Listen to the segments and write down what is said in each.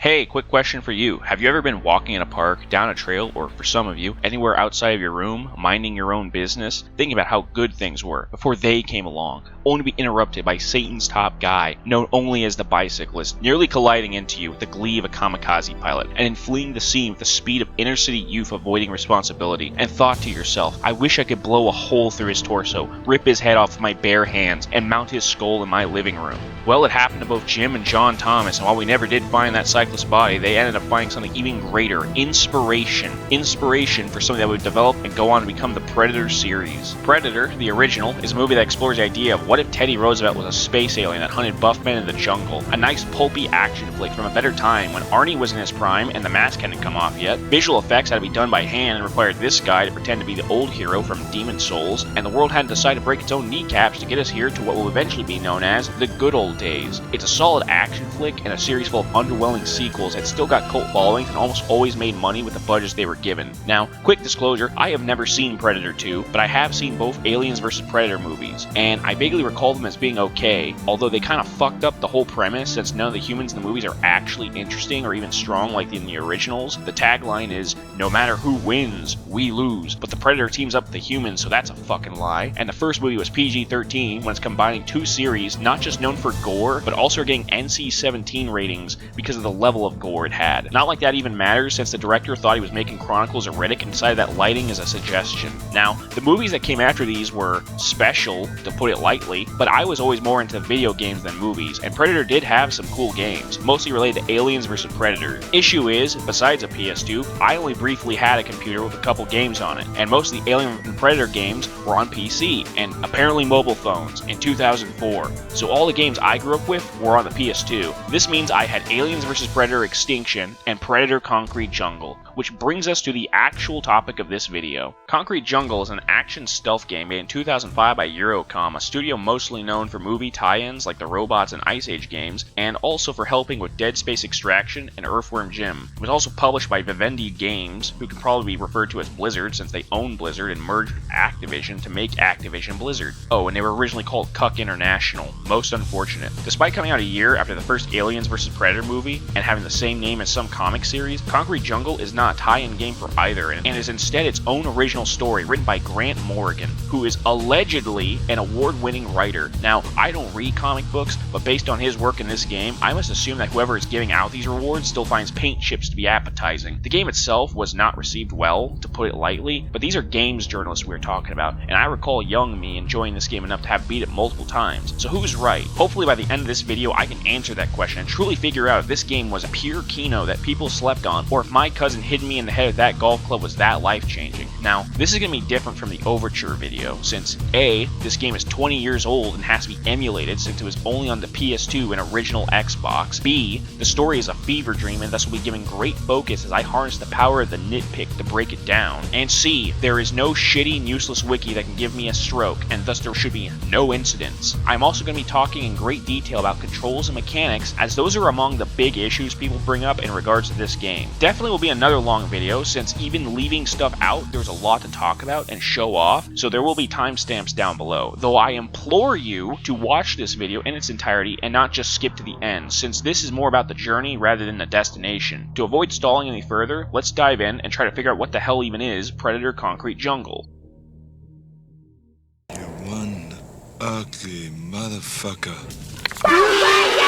Hey, quick question for you. Have you ever been walking in a park, down a trail, or for some of you, anywhere outside of your room, minding your own business, thinking about how good things were before they came along, only to be interrupted by Satan's top guy, known only as the bicyclist, nearly colliding into you with the glee of a kamikaze pilot, and in fleeing the scene with the speed of inner-city youth avoiding responsibility, and thought to yourself, I wish I could blow a hole through his torso, rip his head off with my bare hands, and mount his skull in my living room? Well, it happened to both Jim and John Thomas, and while we never did find that cyclist's body, they ended up finding something even greater: inspiration. Inspiration for something that would develop and go on to become the Predator series. Predator, the original, is a movie that explores the idea of what if Teddy Roosevelt was a space alien that hunted buff men in the jungle. A nice pulpy action flick from a better time when Arnie was in his prime and the mask hadn't come off yet. Visual effects had to be done by hand and required this guy to pretend to be the old hero from Demon Souls, and the world hadn't decided to break its own kneecaps to get us here to what will eventually be known as the good old days. It's a solid action flick and a series full of underwhelming sequels that still got cult followings and almost always made money with the budgets they were given. Now, quick disclosure, I have never seen Predator 2, but I have seen both Aliens vs. Predator movies, and I vaguely recall them as being okay, although they kind of fucked up the whole premise since none of the humans in the movies are actually interesting or even strong like in the originals. The tagline is, no matter who wins, we lose, but the Predator teams up with the humans, so that's a fucking lie. And the first movie was PG-13 when it's combining two series not just known for gore, but also getting NC-17 ratings because of the level of gore it had. Not like that even matters since the director thought he was making Chronicles erotic and decided that lighting is a suggestion. Now, the movies that came after these were special, to put it lightly, but I was always more into video games than movies, and Predator did have some cool games, mostly related to Aliens vs. Predator. Issue is, besides a PS2, I only briefly had a computer with a couple games on it, and most of the Alien and Predator games were on PC, and apparently mobile phones, in 2004. So all the games I grew up with were on the PS2. This means I had Aliens vs. Predator ACKtion and Predator Concrete Jungle, which brings us to the actual topic of this video. Concrete Jungle is an action stealth game made in 2005 by Eurocom, a studio mostly known for movie tie-ins like the Robots and Ice Age games, and also for helping with Dead Space Extraction and Earthworm Jim. It was also published by Vivendi Games, who can probably be referred to as Blizzard since they own Blizzard and merged with Activision to make Activision Blizzard. Oh, and they were originally called Cuck International. Most unfortunate. Despite coming out a year after the first Aliens vs. Predator movie and having the same name as some comic series, Concrete Jungle is not a tie-in game for either and is instead its own original story written by Grant Morgan, who is allegedly an award-winning writer. Now, I don't read comic books, but based on his work in this game, I must assume that whoever is giving out these rewards still finds paint chips to be appetizing. The game itself was not received well, to put it lightly, but these are games journalists we're talking about, and I recall young me enjoying this game enough to have beat it multiple times. So who's right? Hopefully by the end of this video I can answer that question and truly figure out if this game was a pure kino that people slept on, or if my cousin hit me in the head with that golf club was that life-changing. Now, this is going to be different from the Overture video, since A, this game is 20 years old and has to be emulated since it was only on the PS2 and original Xbox. B, the story is a fever dream and thus will be given great focus as I harness the power of the nitpick to break it down. And C, there is no shitty and useless wiki that can give me a stroke, and thus there should be no incidents. I'm also going to be talking in great detail about controls and mechanics, as those are among the big issues people bring up in regards to this game. Definitely will be another long video, since even leaving stuff out, there's a lot to talk about and show off, so there will be timestamps down below, though I implore you to watch this video in its entirety and not just skip to the end, since this is more about the journey rather than the destination. To avoid stalling any further, let's dive in and try to figure out what the hell even is Predator Concrete Jungle. You one ugly motherfucker.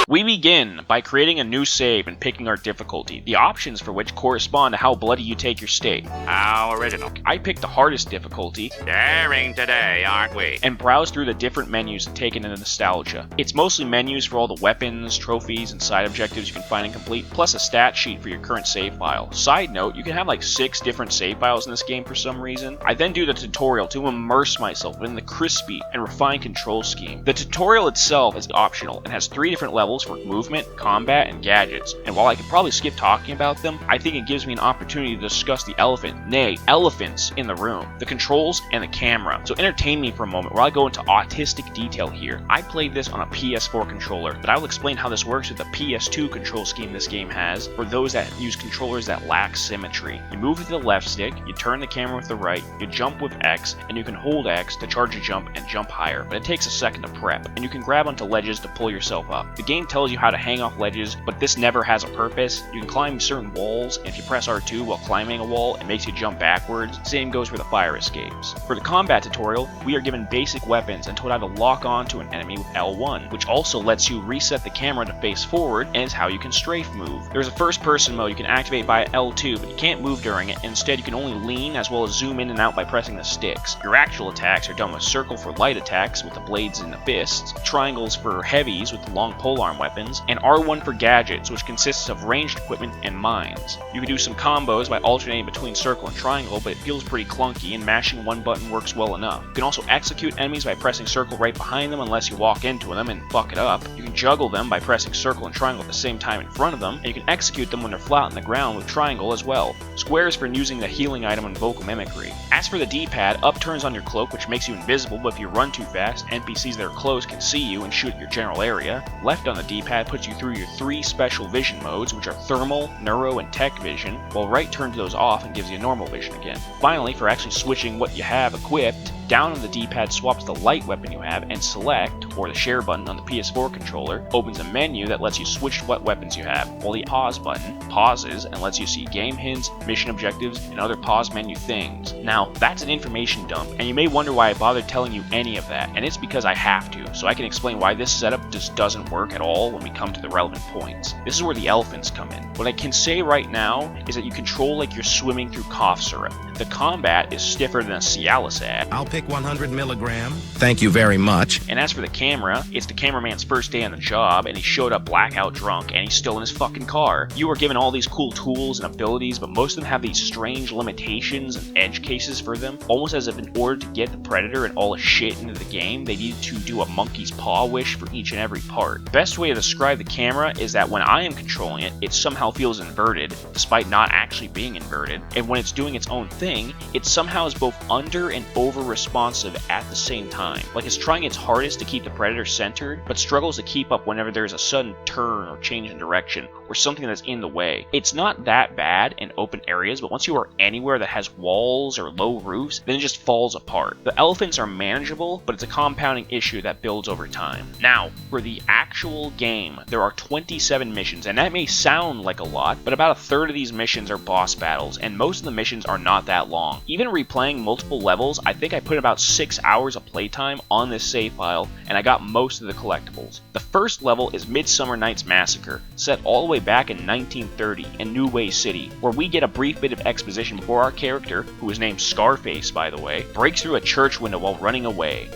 We begin by creating a new save and picking our difficulty, the options for which correspond to how bloody you take your state. How original. I picked the hardest difficulty, Daring today, aren't we? and browse through the different menus to take in the nostalgia. It's mostly menus for all the weapons, trophies, and side objectives you can find and complete, plus a stat sheet for your current save file. Side note, you can have like 6 different save files in this game for some reason. I then do the tutorial to immerse myself in the crispy and refined control scheme. The tutorial itself is optional and has 3 different levels for movement, combat, and gadgets, and while I could probably skip talking about them, I think it gives me an opportunity to discuss the elephant, nay, elephants in the room, the controls, and the camera. So entertain me for a moment while I go into autistic detail here. I played this on a PS4 controller, but I will explain how this works with the PS2 control scheme this game has for those that use controllers that lack symmetry. You move with the left stick, you turn the camera with the right, you jump with X, and you can hold X to charge a jump and jump higher, but it takes a second to prep, and you can grab onto ledges to pull yourself up. The game tells you how to hang off ledges, but this never has a purpose. You can climb certain walls, and if you press R2 while climbing a wall, it makes you jump backwards. Same goes for the fire escapes. For the combat tutorial, we are given basic weapons and told how to lock on to an enemy with L1, which also lets you reset the camera to face forward and is how you can strafe move. There's a first person mode you can activate by L2, but you can't move during it. Instead, you can only lean as well as zoom in and out by pressing the sticks. Your actual attacks are done with circle for light attacks with the blades and the fists, triangles for heavies with the long polearm weapons, and R1 for gadgets, which consists of ranged equipment and mines. You can do some combos by alternating between circle and triangle, but it feels pretty clunky and mashing one button works well enough. You can also execute enemies by pressing circle right behind them unless you walk into them and fuck it up. You can juggle them by pressing circle and triangle at the same time in front of them, and you can execute them when they're flat on the ground with triangle as well. Square is for using the healing item and vocal mimicry. As for the D-pad, up turns on your cloak, which makes you invisible, but if you run too fast, NPCs that are close can see you and shoot at your general area. Left on the D-pad puts you through your 3 special vision modes, which are thermal, neuro, and tech vision, while right turns those off and gives you normal vision again. Finally, for actually switching what you have equipped, down on the D-pad swaps the light weapon you have, and select, or the share button on the PS4 controller, opens a menu that lets you switch what weapons you have, while the pause button pauses and lets you see game hints, mission objectives, and other pause menu things. Now, that's an information dump, and you may wonder why I bothered telling you any of that, and it's because I have to, so I can explain why this setup just doesn't work at all when we come to the relevant points. This is where the elephants come in. What I can say right now is that you control like you're swimming through cough syrup. The combat is stiffer than a Cialis ad. I'll pick 100 milligram. Thank you very much. And as for the camera, it's the cameraman's first day on the job, and he showed up blackout drunk, and he's still in his fucking car. You were given all these cool tools and abilities, but most of them have these strange limitations and edge cases for them, almost as if in order to get the Predator and all the shit into the game, they needed to do a monkey's paw wish for each and every part. The best way to describe the camera is that when I am controlling it, it somehow feels inverted, despite not actually being inverted, and when it's doing its own thing, it somehow is both under and over responsive at the same time. Like it's trying its hardest to keep the Predator centered, but struggles to keep up whenever there's a sudden turn or change in direction, or something that's in the way. It's not that bad in open areas, but once you are anywhere that has walls or low roofs, then it just falls apart. The elephants are manageable, but it's a compounding issue that builds over time. Now, for the actual game, there are 27 missions, and that may sound like a lot, but about a third of these missions are boss battles, and most of the missions are not that long. Even replaying multiple levels, I think I put about 6 hours of playtime on this save file, and I got most of the collectibles. The first level is Midsummer Night's Massacre, set all the way back in 1930 in New Way City, where we get a brief bit of exposition before our character, who is named Scarface by the way, breaks through a church window while running away.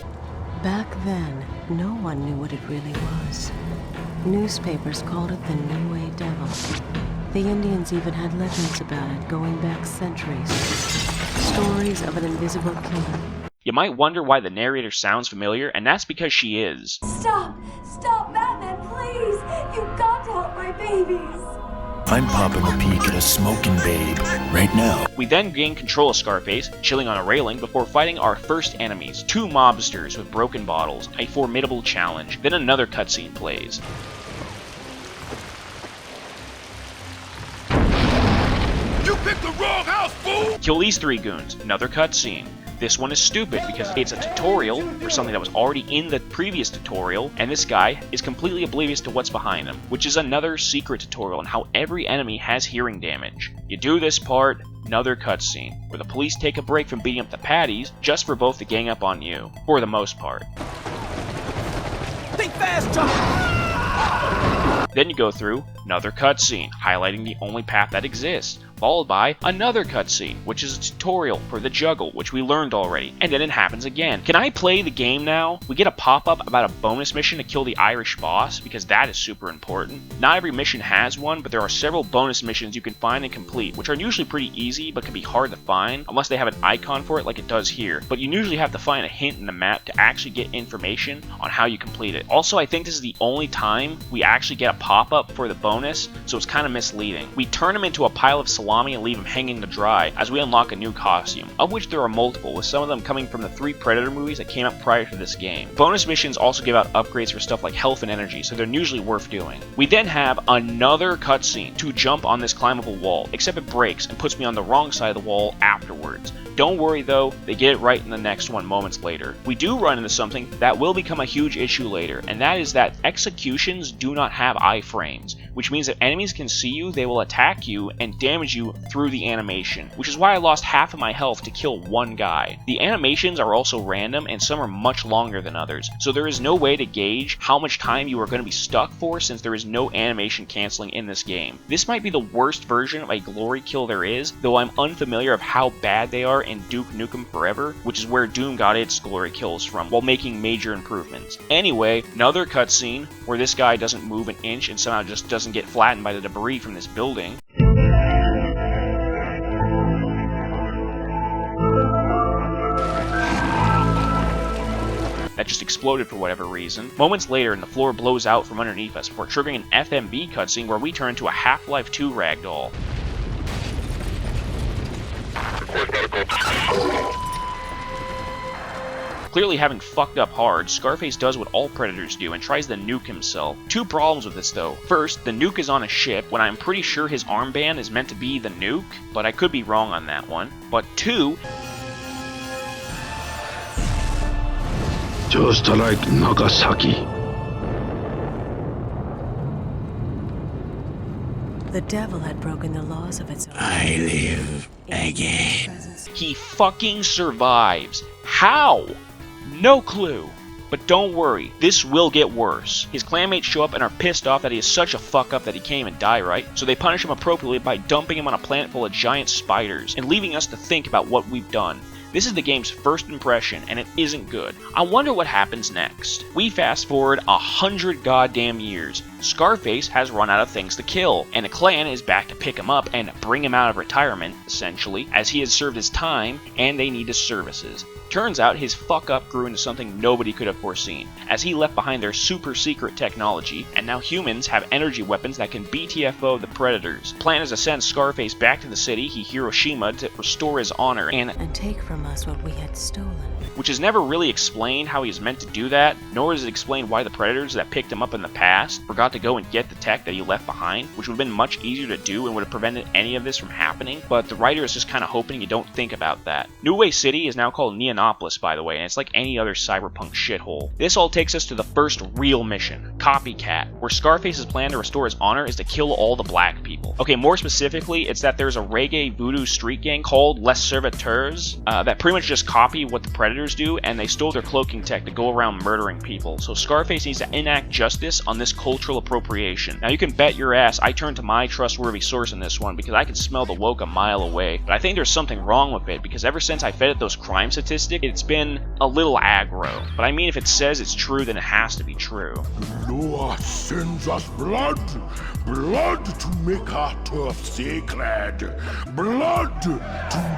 Back then, no one knew what it really was. Newspapers called it the New Way Devil. The Indians even had legends about it going back centuries. Stories of an invisible killer. You might wonder why the narrator sounds familiar, and that's because she is. Stop! Stop, Batman, please! You've got to help my babies! I'm popping a peek at a smoking babe right now. We then gain control of Scarface, chilling on a railing before fighting our first enemies, 2 mobsters with broken bottles, a formidable challenge. Then another cutscene plays. You picked the wrong house, fool! Kill these 3 goons, another cutscene. This one is stupid because it's a tutorial for something that was already in the previous tutorial, and this guy is completely oblivious to what's behind him, which is another secret tutorial on how every enemy has hearing damage. You do this part, another cutscene, where the police take a break from beating up the Patties just for both to gang up on you, for the most part. Think fast, John! Then you go through another cutscene, highlighting the only path that exists, followed by another cutscene, which is a tutorial for the juggle, which we learned already, and then it happens again. Can I play the game now? We get a pop-up about a bonus mission to kill the Irish boss, because that is super important. Not every mission has one, but there are several bonus missions you can find and complete, which are usually pretty easy, but can be hard to find, unless they have an icon for it like it does here. But you usually have to find a hint in the map to actually get information on how you complete it. Also, I think this is the only time we actually get a pop-up for the bonus, so it's kind of misleading. We turn them into a pile of salami and leave him hanging to dry as we unlock a new costume, of which there are multiple, with some of them coming from the 3 Predator movies that came out prior to this game. Bonus missions also give out upgrades for stuff like health and energy, so they're usually worth doing. We then have another cutscene to jump on this climbable wall, except it breaks and puts me on the wrong side of the wall afterwards. Don't worry though, they get it right in the next one moments later. We do run into something that will become a huge issue later, and that is that executions do not have iframes, which means that enemies can see you, they will attack you, and damage you through the animation, which is why I lost half of my health to kill one guy. The animations are also random, and some are much longer than others, so there is no way to gauge how much time you are going to be stuck for since there is no animation canceling in this game. This might be the worst version of a glory kill there is, though I'm unfamiliar of how bad they are in Duke Nukem Forever, which is where Doom got its glory kills from, while making major improvements. Anyway, another cutscene where this guy doesn't move an inch and somehow just doesn't get flattened by the debris from this building. That just exploded for whatever reason. Moments later, and the floor blows out from underneath us before triggering an FMV cutscene where we turn into a Half-Life 2 ragdoll. Clearly having fucked up hard, Scarface does what all Predators do and tries to nuke himself. 2 problems with this though. First, the nuke is on a ship when I'm pretty sure his armband is meant to be the nuke, but I could be wrong on that one. But 2, Just like Nagasaki. The devil had broken the laws of its own. I live again. he fucking survives. How? No clue. But don't worry, this will get worse. His clanmates show up and are pissed off that he is such a fuck up that he can't even die right, so they punish him appropriately by dumping him on a planet full of giant spiders, and leaving us to think about what we've done. This is the game's first impression, and it isn't good. I wonder what happens next. We fast forward 100 goddamn years. Scarface has run out of things to kill, and a clan is back to pick him up and bring him out of retirement, essentially, as he has served his time, and they need his services. Turns out his fuck up grew into something nobody could have foreseen, as he left behind their super secret technology, and now humans have energy weapons that can BTFO the Predators. The plan is to send Scarface back to the city he Hiroshima'd to restore his honor and take from us what we had stolen. Which is never really explained how he's meant to do that, nor is it explained why the Predators that picked him up in the past forgot to go and get the tech that he left behind, which would have been much easier to do and would have prevented any of this from happening, but the writer is just kind of hoping you don't think about that. New Way City is now called Neonopolis, by the way, and it's like any other cyberpunk shithole. This all takes us to the first real mission, Copycat, where Scarface's plan to restore his honor is to kill all the black people. Okay, more specifically, it's that there's a reggae voodoo street gang called Les Serviteurs that pretty much just copy what the Predators do, and they stole their cloaking tech to go around murdering people. So Scarface needs to enact justice on this cultural appropriation. Now you can bet your ass I turned to my trustworthy source in this one because I can smell the woke a mile away, but I think there's something wrong with it because ever since I fed it those crime statistics, it's been a little aggro. But I mean, if it says it's true, then it has to be true. Noah sends us blood. Blood to make our turf sacred. Blood to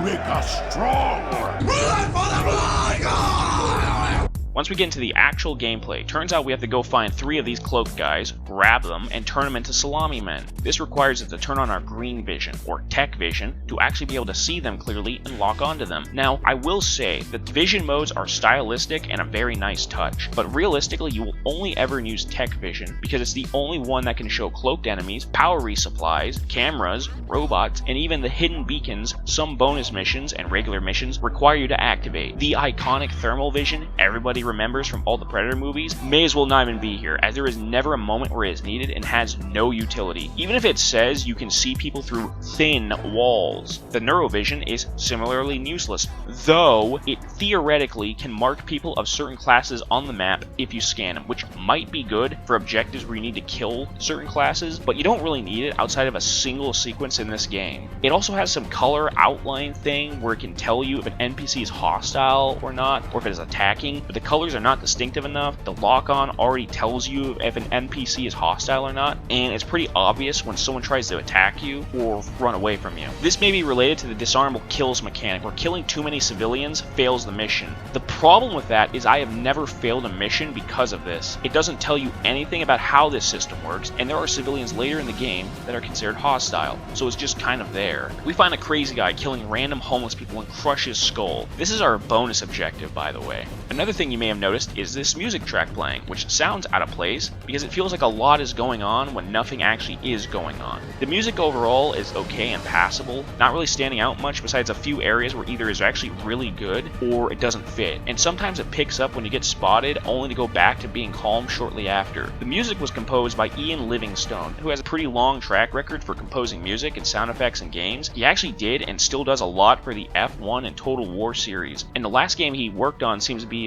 make us strong. Blood for the blood god! Once we get into the actual gameplay, turns out we have to go find 3 of these cloaked guys, grab them, and turn them into salami men. This requires us to turn on our green vision, or tech vision, to actually be able to see them clearly and lock onto them. Now, I will say that vision modes are stylistic and a very nice touch, but realistically you will only ever use tech vision because it's the only one that can show cloaked enemies, power resupplies, cameras, robots, and even the hidden beacons some bonus missions and regular missions require you to activate. The iconic thermal vision everybody remembers from all the Predator movies may as well not even be here, as there is never a moment where it is needed and has no utility. Even if it says you can see people through thin walls, the neurovision is similarly useless, though it theoretically can mark people of certain classes on the map if you scan them, which might be good for objectives where you need to kill certain classes, but you don't really need it outside of a single sequence in this game. It also has some color outline thing where it can tell you if an NPC is hostile or not, or if it is attacking, but the color colors are not distinctive enough, the lock-on already tells you if an NPC is hostile or not, and it's pretty obvious when someone tries to attack you or run away from you. This may be related to the disarmable kills mechanic, where killing too many civilians fails the mission. The problem with that is I have never failed a mission because of this. It doesn't tell you anything about how this system works, and there are civilians later in the game that are considered hostile, so it's just kind of there. We find a crazy guy killing random homeless people and crush his skull. This is our bonus objective, by the way. Another thing you may have noticed is this music track playing, which sounds out of place because it feels like a lot is going on when nothing actually is going on. The music overall is okay and passable, not really standing out much besides a few areas where either is actually really good or it doesn't fit, and sometimes it picks up when you get spotted only to go back to being calm shortly after. The music was composed by Ian Livingstone, who has a pretty long track record for composing music and sound effects in games. He actually did and still does a lot for the F1 and Total War series, and the last game he worked on seems to be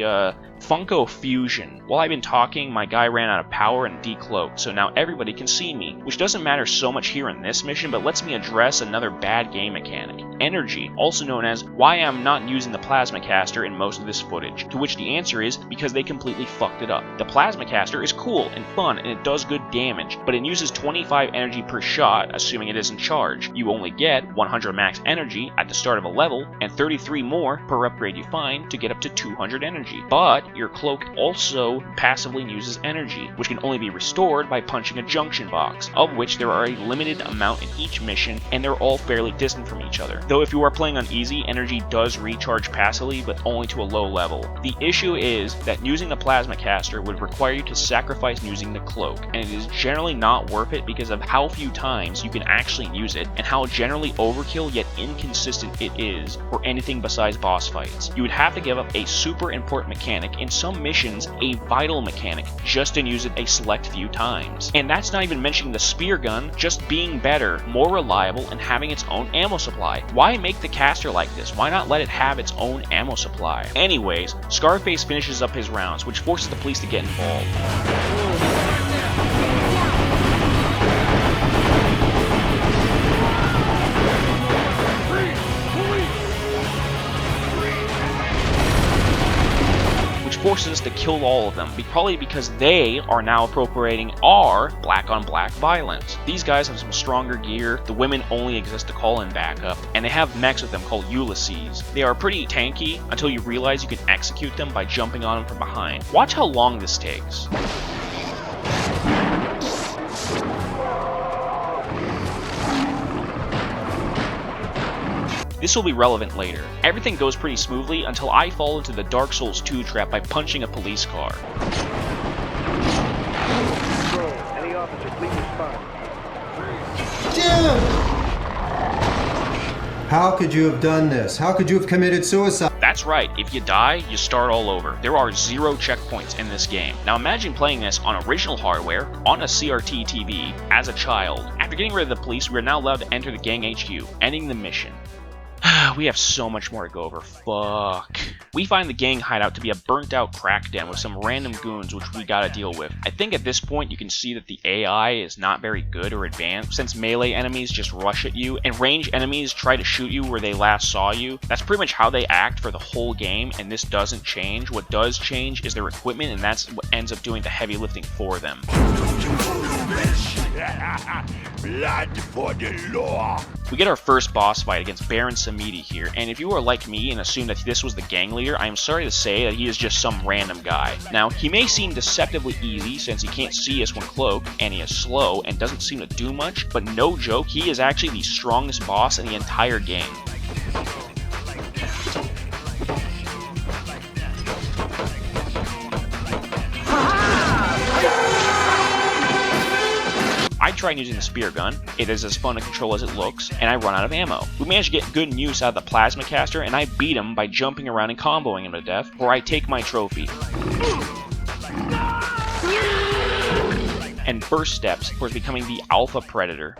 Funko Fusion. While I've been talking, my guy ran out of power and decloaked, so now everybody can see me, which doesn't matter so much here in this mission, but lets me address another bad game mechanic: energy, also known as why I'm not using the plasma caster in most of this footage, to which the answer is because they completely fucked it up. The plasma caster is cool and fun and it does good damage, but it uses 25 energy per shot, assuming it isn't charged. You only get 100 max energy at the start of a level, and 33 more per upgrade you find to get up to 200 energy. But your cloak also passively uses energy, which can only be restored by punching a junction box, of which there are a limited amount in each mission, and they're all fairly distant from each other. Though if you are playing on easy, energy does recharge passively, but only to a low level. The issue is that using the plasma caster would require you to sacrifice using the cloak, and it is generally not worth it because of how few times you can actually use it, and how generally overkill yet inconsistent it is for anything besides boss fights. You would have to give up a super important mechanic, in some missions a vital mechanic, just to use it a select few times. And that's not even mentioning the spear gun just being better, more reliable, and having its own ammo supply. Why make the caster like this? Why not let it have its own ammo supply? Anyways, Scarface finishes up his rounds, which forces the police to get involved. Forces us to kill all of them, probably because they are now appropriating our black-on-black violence. These guys have some stronger gear, the women only exist to call in backup, and they have mechs with them called Ulysses. They are pretty tanky until you realize you can execute them by jumping on them from behind. Watch how long this takes. This will be relevant later. Everything goes pretty smoothly until I fall into the Dark Souls 2 trap by punching a police car. Any officer, please respond. Jim! How could you have done this? How could you have committed suicide? That's right, if you die, you start all over. There are 0 checkpoints in this game. Now imagine playing this on original hardware, on a CRT TV, as a child. After getting rid of the police, we are now allowed to enter the gang HQ, ending the mission. We have so much more to go over. Fuck. We find the gang hideout to be a burnt out crack den with some random goons which we gotta deal with. I think at this point you can see that the AI is not very good or advanced, since melee enemies just rush at you and range enemies try to shoot you where they last saw you. That's pretty much how they act for the whole game, and this doesn't change. What does change is their equipment, and that's what ends up doing the heavy lifting for them. Blood for the law. We get our first boss fight against Baron Samedi here, and if you are like me and assume that this was the gang leader, I am sorry to say that he is just some random guy. Now, he may seem deceptively easy since he can't see us when cloaked, and he is slow and doesn't seem to do much, but no joke, he is actually the strongest boss in the entire game. I tried using the spear gun, it is as fun to control as it looks, and I run out of ammo. We managed to get good use out of the plasma caster, and I beat him by jumping around and comboing him to death, where I take my trophy. And first steps towards becoming the Alpha Predator.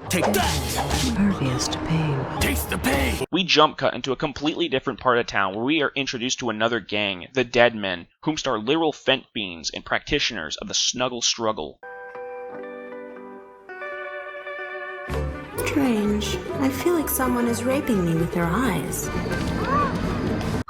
Take that! Impervious to pain. Taste the pain! We jump cut into a completely different part of town where we are introduced to another gang, the Dead Men, whomst are literal fent fiends and practitioners of the snuggle struggle. Strange. I feel like someone is raping me with their eyes.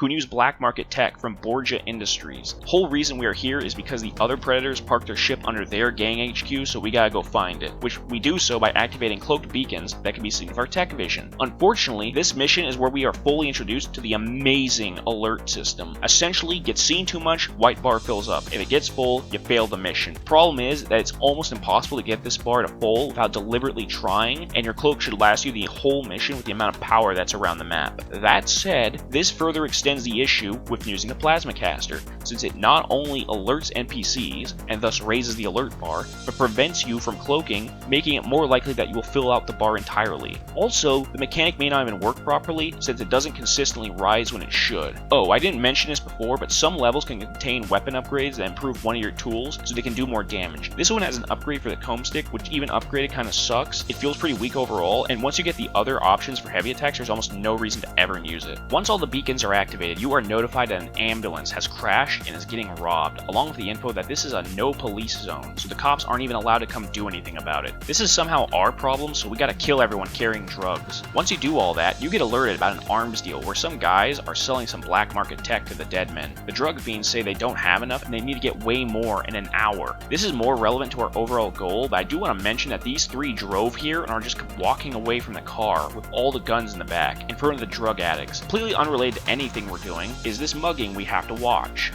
who use black market tech from Borgia Industries. Whole reason we are here is because the other predators parked their ship under their gang HQ, so we gotta go find it, which we do so by activating cloaked beacons that can be seen with our tech vision. Unfortunately, this mission is where we are fully introduced to the amazing alert system. Essentially, get seen too much, white bar fills up. If it gets full, you fail the mission. Problem is that it's almost impossible to get this bar to full without deliberately trying, and your cloak should last you the whole mission with the amount of power that's around the map. That said, this further extends the issue with using the plasma caster, since it not only alerts NPCs, and thus raises the alert bar, but prevents you from cloaking, making it more likely that you will fill out the bar entirely. Also, the mechanic may not even work properly, since it doesn't consistently rise when it should. Oh, I didn't mention this before, but some levels can contain weapon upgrades that improve one of your tools so they can do more damage. This one has an upgrade for the comb stick, which even upgraded kind of sucks. It feels pretty weak overall, and once you get the other options for heavy attacks, there's almost no reason to ever use it. Once all the beacons are activated, you are notified that an ambulance has crashed and is getting robbed, along with the info that this is a no police zone, so the cops aren't even allowed to come do anything about it. This is somehow our problem, so we gotta kill everyone carrying drugs. Once you do all that, you get alerted about an arms deal where some guys are selling some black market tech to the dead men. The drug fiends say they don't have enough and they need to get way more in an hour. This is more relevant to our overall goal, but I do want to mention that these three drove here and are just walking away from the car with all the guns in the back in front of the drug addicts. Completely unrelated to anything we're doing is this mugging we have to watch.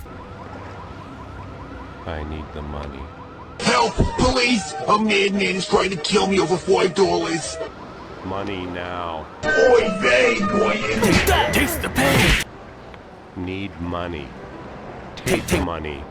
I need the money. Help! Police! A madman is trying to kill me over $5. Money now. Oy vey, boy! Take that! Taste the pain! Need money. Take money.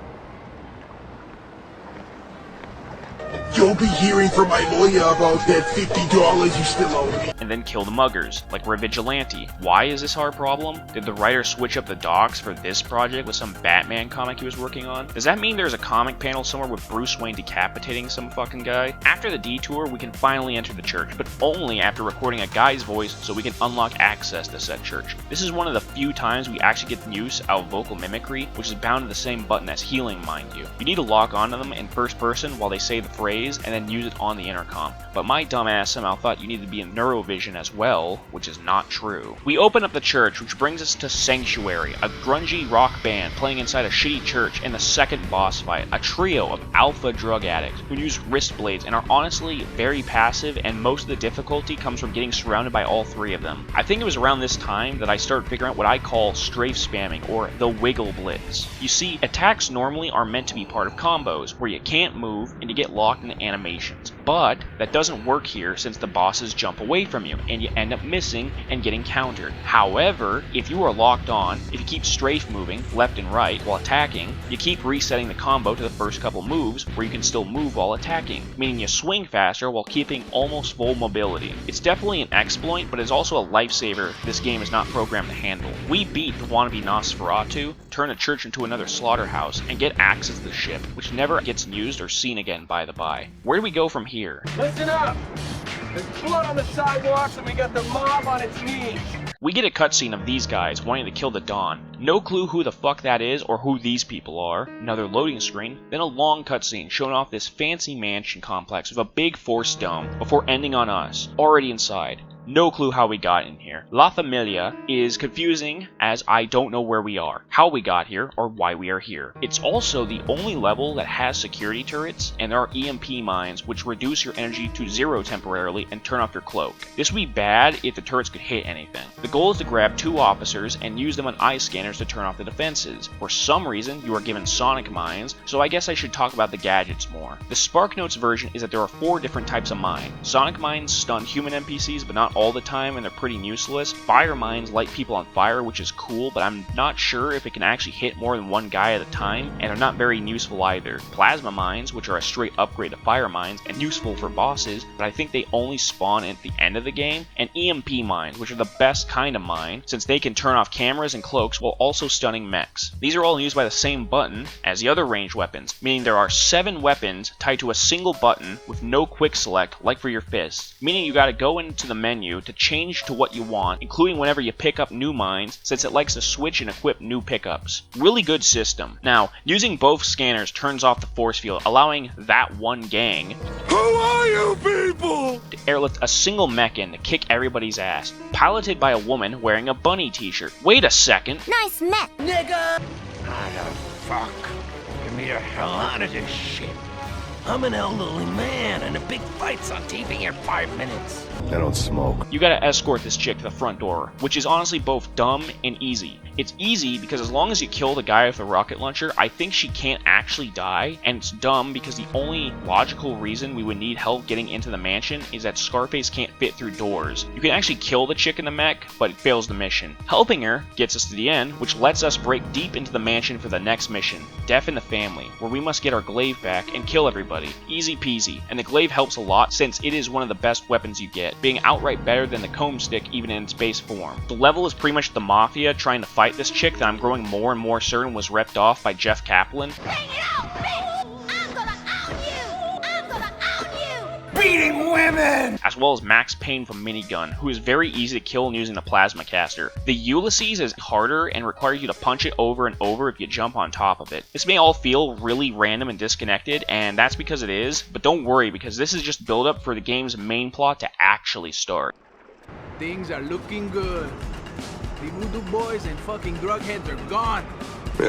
You'll be hearing from my lawyer about that $50 you still owe me. And then kill the muggers, like we're a vigilante. Why is this our problem? Did the writer switch up the docs for this project with some Batman comic he was working on? Does that mean there's a comic panel somewhere with Bruce Wayne decapitating some fucking guy? After the detour, we can finally enter the church, but only after recording a guy's voice so we can unlock access to said church. This is one of the few times we actually get use out of vocal mimicry, which is bound to the same button as healing, mind you. You need to lock onto them in first person while they say the phrase, and then use it on the intercom. But my dumbass somehow thought you needed to be in neurovision as well, which is not true. We open up the church, which brings us to Sanctuary, a grungy rock band playing inside a shitty church, and the second boss fight, a trio of alpha drug addicts who use wrist blades and are honestly very passive, and most of the difficulty comes from getting surrounded by all three of them. I think it was around this time that I started figuring out what I call strafe spamming, or the wiggle blitz. You see, attacks normally are meant to be part of combos, where you can't move and you get locked in animations, but that doesn't work here since the bosses jump away from you and you end up missing and getting countered. However, if you are locked on, if you keep strafe moving left and right while attacking, you keep resetting the combo to the first couple moves where you can still move while attacking, meaning you swing faster while keeping almost full mobility. It's definitely an exploit, but it's also a lifesaver this game is not programmed to handle. We beat the wannabe Nosferatu, turn the church into another slaughterhouse, and get access to the ship, which never gets used or seen again by the by. Where do we go from here? Listen up! There's blood on the sidewalks and we got the mob on its knees! We get a cutscene of these guys wanting to kill the Dawn. No clue who the fuck that is or who these people are. Another loading screen, then a long cutscene showing off this fancy mansion complex with a big force dome before ending on us, already inside. No clue how we got in here. La Familia is confusing as I don't know where we are, how we got here, or why we are here. It's also the only level that has security turrets, and there are EMP mines which reduce your energy to 0 temporarily and turn off your cloak. This would be bad if the turrets could hit anything. The goal is to grab 2 officers and use them on eye scanners to turn off the defenses. For some reason, you are given sonic mines, so I guess I should talk about the gadgets more. The SparkNotes version is that there are 4 different types of mine. Sonic mines stun human NPCs, but not all the time, and they're pretty useless. Fire mines light people on fire, which is cool, but I'm not sure if it can actually hit more than one guy at a time, and they're not very useful either. Plasma mines, which are a straight upgrade to fire mines and useful for bosses, but I think they only spawn at the end of the game. And EMP mines, which are the best kind of mine, since they can turn off cameras and cloaks while also stunning mechs. These are all used by the same button as the other ranged weapons, meaning there are 7 weapons tied to a single button with no quick select like for your fists, meaning you gotta go into the menu to change to what you want, including whenever you pick up new mines, since it likes to switch and equip new pickups. Really good system. Now, using both scanners turns off the force field, allowing that one gang Who are you people? to airlift a single mech in to kick everybody's ass, piloted by a woman wearing a bunny t-shirt. Wait a second. Nice mech, nigga! Fuck. Get me the hell out of this shit. I'm an elderly man, and a big fight's on TV in 5 minutes. I don't smoke. You gotta escort this chick to the front door, which is honestly both dumb and easy. It's easy because as long as you kill the guy with the rocket launcher, I think she can't actually die, and it's dumb because the only logical reason we would need help getting into the mansion is that Scarface can't fit through doors. You can actually kill the chick in the mech, but it fails the mission. Helping her gets us to the end, which lets us break deep into the mansion for the next mission, Death in the Family, where we must get our glaive back and kill everybody. Easy peasy, and the glaive helps a lot since it is one of the best weapons you get, being outright better than the comb stick even in its base form. The level is pretty much the Mafia trying to fight this chick that I'm growing more and more certain was repped off by Jeff Kaplan. Beating women! As well as Max Payne from Minigun, who is very easy to kill using a plasma caster. The Ulysses is harder and requires you to punch it over and over if you jump on top of it. This may all feel really random and disconnected, and that's because it is, but don't worry because this is just build up for the game's main plot to actually start. Things are looking good. The voodoo boys and fucking drug heads are gone.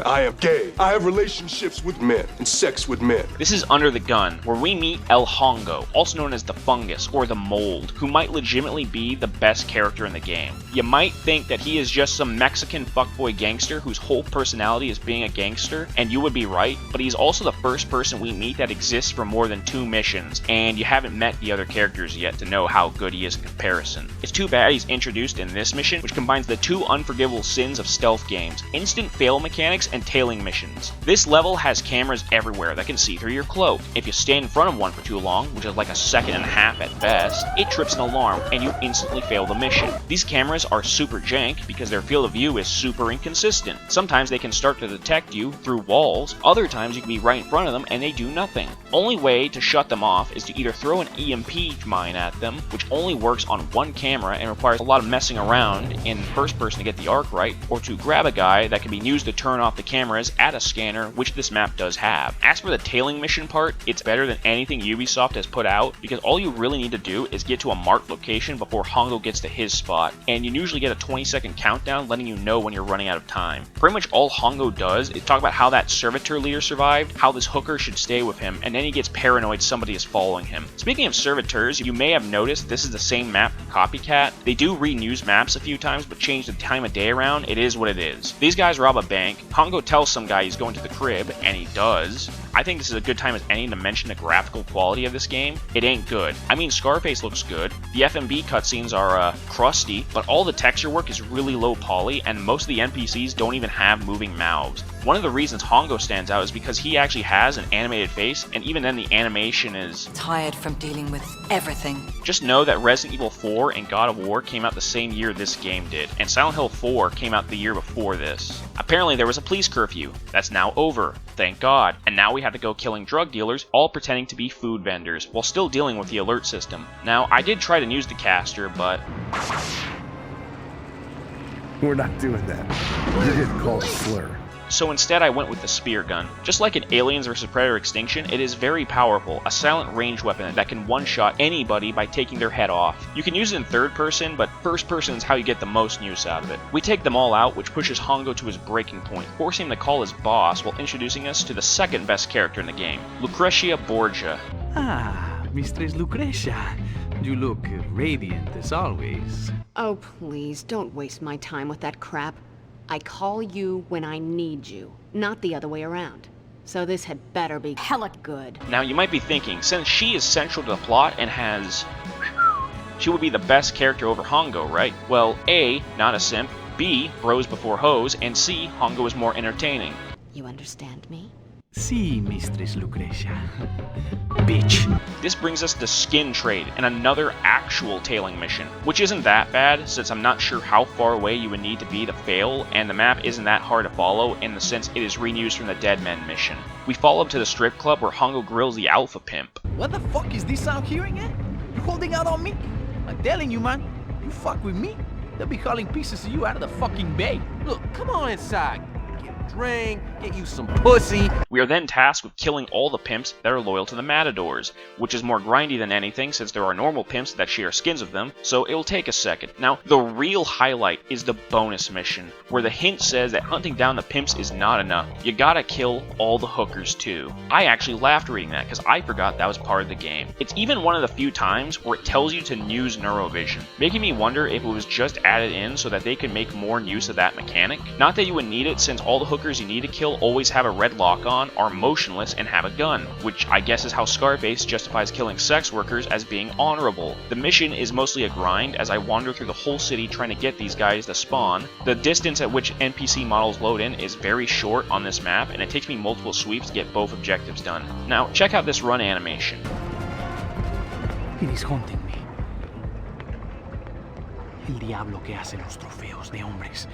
I am gay. I have relationships with men and sex with men. This is Under the Gun, where we meet El Hongo, also known as the Fungus or the Mold, who might legitimately be the best character in the game. You might think that he is just some Mexican fuckboy gangster whose whole personality is being a gangster, and you would be right, but he's also the first person we meet that exists for more than 2 missions, and you haven't met the other characters yet to know how good he is in comparison. It's too bad he's introduced in this mission, which combines the 2 unforgivable sins of stealth games, instant fail mechanics and tailing missions. This level has cameras everywhere that can see through your cloak. If you stand in front of one for too long, which is like a second and a half at best, it trips an alarm and you instantly fail the mission. These cameras are super jank because their field of view is super inconsistent. Sometimes they can start to detect you through walls, other times you can be right in front of them and they do nothing. Only way to shut them off is to either throw an EMP mine at them, which only works on one camera and requires a lot of messing around in first person to get the arc right, or to grab a guy that can be used to turn off the cameras at a scanner, which this map does have. As for the tailing mission part, it's better than anything Ubisoft has put out because all you really need to do is get to a marked location before Hongo gets to his spot, and you usually get a 20-second countdown letting you know when you're running out of time. Pretty much all Hongo does is talk about how that servitor leader survived, how this hooker should stay with him, and then he gets paranoid somebody is following him. Speaking of servitors, you may have noticed this is the same map from Copycat. They do reuse maps a few times, but change the time of day around. It is what it is. These guys rob a bank. Hongo tells some guy he's going to the crib, and he does. I think this is a good time as any to mention the graphical quality of this game. It ain't good. I mean, Scarface looks good. The FMV cutscenes are crusty, but all the texture work is really low poly, and most of the NPCs don't even have moving mouths. One of the reasons Hongo stands out is because he actually has an animated face, and even then the animation is tired from dealing with everything. Just know that Resident Evil 4 and God of War came out the same year this game did, and Silent Hill 4 came out the year before this. Apparently there was a police curfew. That's now over, thank God, and now we have to go killing drug dealers, all pretending to be food vendors, while still dealing with the alert system. Now, I did try to use the caster, but we're not doing that. You're getting called a slur. So instead I went with the spear gun. Just like in Aliens vs Predator Extinction, it is very powerful, a silent range weapon that can one-shot anybody by taking their head off. You can use it in third person, but first person is how you get the most use out of it. We take them all out, which pushes Hongo to his breaking point, forcing him to call his boss while introducing us to the second best character in the game, Lucrecia Borgia. Ah, Mistress Lucrecia. You look radiant as always. Oh, please, don't waste my time with that crap. I call you when I need you, not the other way around. So this had better be hella good. Now you might be thinking, since she is central to the plot and she would be the best character over Hongo, right? Well, A, not a simp, B, bros before hoes, and C, Hongo is more entertaining. You understand me? Si, Mistress Lucrecia. Bitch. This brings us to Skin Trade and another actual tailing mission, which isn't that bad since I'm not sure how far away you would need to be to fail, and the map isn't that hard to follow in the sense it is reused from the Dead Men mission. We follow up to the strip club where Hongo grills the alpha pimp. What the fuck is this I'm hearing, eh? You holding out on me? I'm telling you, man, you fuck with me, they'll be calling pieces of you out of the fucking bay. Look, come on inside. drink, get you some pussy. We are then tasked with killing all the pimps that are loyal to the Matadors, which is more grindy than anything since there are normal pimps that share skins of them, so it will take a second. Now, the real highlight is the bonus mission, where the hint says that hunting down the pimps is not enough. You gotta kill all the hookers too. I actually laughed reading that because I forgot that was part of the game. It's even one of the few times where it tells you to use neurovision, making me wonder if it was just added in so that they could make more use of that mechanic. Not that you would need it since all the hookers you need to kill always have a red lock on, are motionless, and have a gun, which I guess is how Scarface justifies killing sex workers as being honorable. The mission is mostly a grind as I wander through the whole city trying to get these guys to spawn. The distance at which NPC models load in is very short on this map, and it takes me multiple sweeps to get both objectives done. Now, check out this run animation. It is haunting me. El diablo que hace los trofeos de hombres.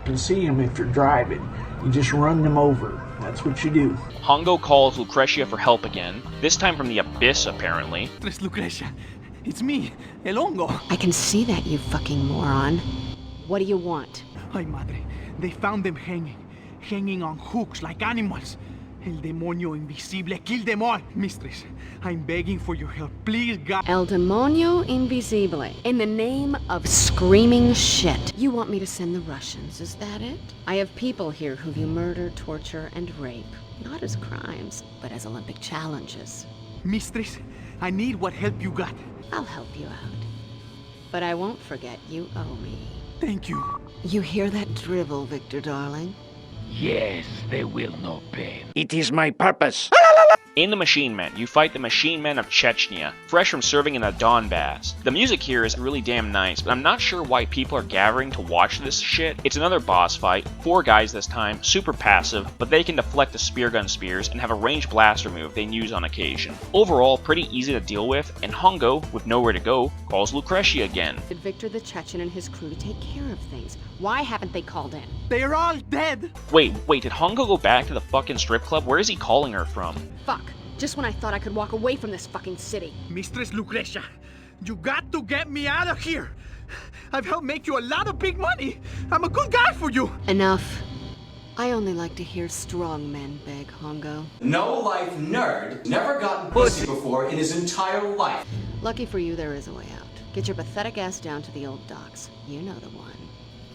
You can see them if you're driving. You just run them over. That's what you do. Hongo calls Lucrecia for help again, this time from the abyss apparently. Mistress Lucrecia, it's me, El Hongo. I can see that, you fucking moron. What do you want? Ay, madre, they found them hanging on hooks like animals. El demonio invisible killed them all. Mistress, I'm begging for your help. Please, God. El demonio invisible. In the name of screaming shit. You want me to send the Russians, is that it? I have people here who view murder, torture, and rape, not as crimes, but as Olympic challenges. Mistress, I need what help you got. I'll help you out. But I won't forget you owe me. Thank you. You hear that drivel, Victor, darling? Yes, they will know pain. It is my purpose. In the Machine Men, you fight the Machine Men of Chechnya, fresh from serving in the Donbass. The music here is really damn nice, but I'm not sure why people are gathering to watch this shit. It's another boss fight, 4 guys this time, super passive, but they can deflect the spear gun spears and have a ranged blaster move they use on occasion. Overall, pretty easy to deal with, and Hongo, with nowhere to go, calls Lucrecia again. Did Victor the Chechen and his crew to take care of things? Why haven't they called in? They're all dead! Wait, did Hongo go back to the fucking strip club? Where is he calling her from? Fuck. Just when I thought I could walk away from this fucking city. Mistress Lucrecia, you got to get me out of here. I've helped make you a lot of big money. I'm a good guy for you. Enough. I only like to hear strong men beg, Hongo. No-life nerd, never gotten pussy before in his entire life. Lucky for you, there is a way out. Get your pathetic ass down to the old docks. You know the one.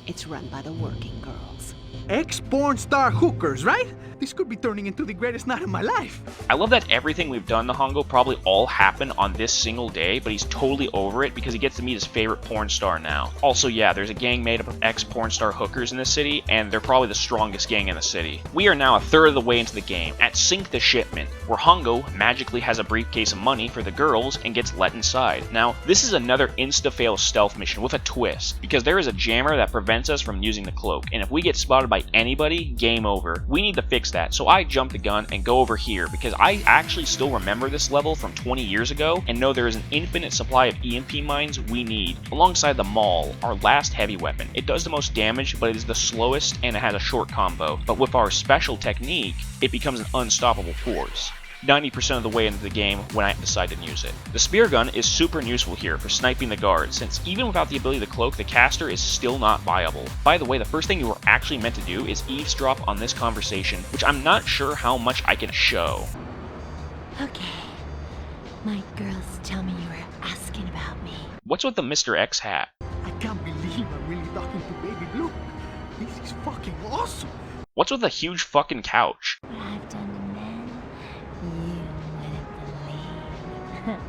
It's run by the working girls. Ex-porn star hookers, right? This could be turning into the greatest night of my life. I love that everything we've done to Hongo probably all happened on this single day, but he's totally over it because he gets to meet his favorite porn star now. Also, yeah, there's a gang made up of ex-porn star hookers in this city, and they're probably the strongest gang in the city. We are now a third of the way into the game, at Sink the Shipment, where Hongo magically has a briefcase of money for the girls and gets let inside. Now, this is another insta-fail stealth mission with a twist, because there is a jammer that prevents us from using the cloak, and if we get spotted by anybody, game over. We need to fix that, so I jump the gun and go over here because I actually still remember this level from 20 years ago and know there is an infinite supply of EMP mines we need, alongside the Maul, our last heavy weapon. It does the most damage, but it is the slowest and it has a short combo, but with our special technique, it becomes an unstoppable force. 90% of the way into the game when I decide to use it. The spear gun is super useful here for sniping the guards, since even without the ability to cloak, the caster is still not viable. By the way, the first thing you are actually meant to do is eavesdrop on this conversation, which I'm not sure how much I can show. Okay. My girls tell me you were asking about me. What's with the Mr. X hat? I can't believe I'm really talking to Baby Blue. This is fucking awesome. What's with the huge fucking couch? What I've done to men, you wouldn't believe.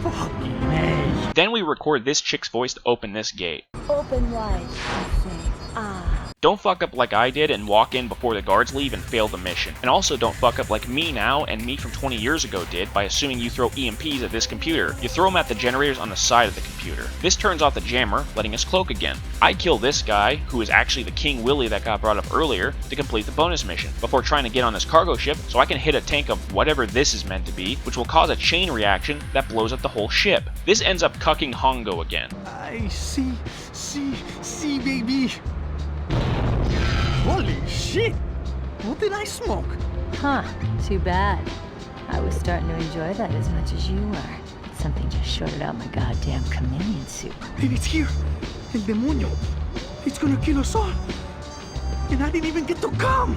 Fucking A. Then we record this chick's voice to open this gate. Open wide, I say. Ah. Don't fuck up like I did and walk in before the guards leave and fail the mission. And also don't fuck up like me now and me from 20 years ago did by assuming you throw EMPs at this computer. You throw them at the generators on the side of the computer. This turns off the jammer, letting us cloak again. I kill this guy, who is actually the King Willie that got brought up earlier, to complete the bonus mission, before trying to get on this cargo ship so I can hit a tank of whatever this is meant to be, which will cause a chain reaction that blows up the whole ship. This ends up cucking Hongo again. I see, baby. Holy shit! What did I smoke? Huh, too bad. I was starting to enjoy that as much as you were. But something just shorted out my goddamn chameleon suit. And it's here! El demonio! It's gonna kill us all! And I didn't even get to come!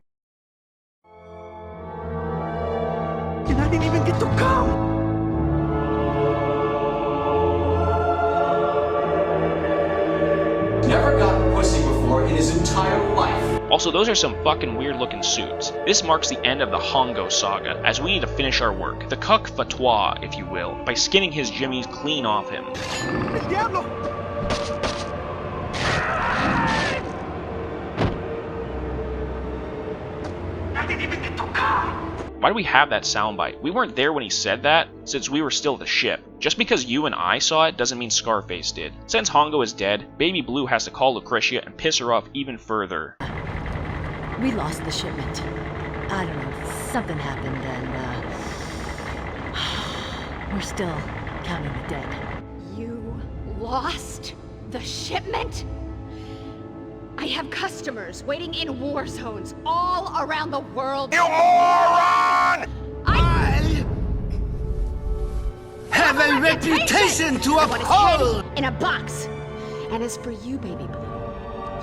And I didn't even get to come! Never gotten pussy before in his entire life. Also, those are some fucking weird looking suits. This marks the end of the Hongo saga, as we need to finish our work, the cuck fatwa, if you will, by skinning his jimmies clean off him. El diablo! I didn't even get to come! Why do we have that soundbite? We weren't there when he said that, since we were still at the ship. Just because you and I saw it doesn't mean Scarface did. Since Hongo is dead, Baby Blue has to call Lucretia and piss her off even further. We lost the shipment. I don't know, something happened and, we're still counting the dead. You lost the shipment? I have customers waiting in war zones all around the world. You moron! I have a reputation to uphold! In a box. And as for you, Baby Blue,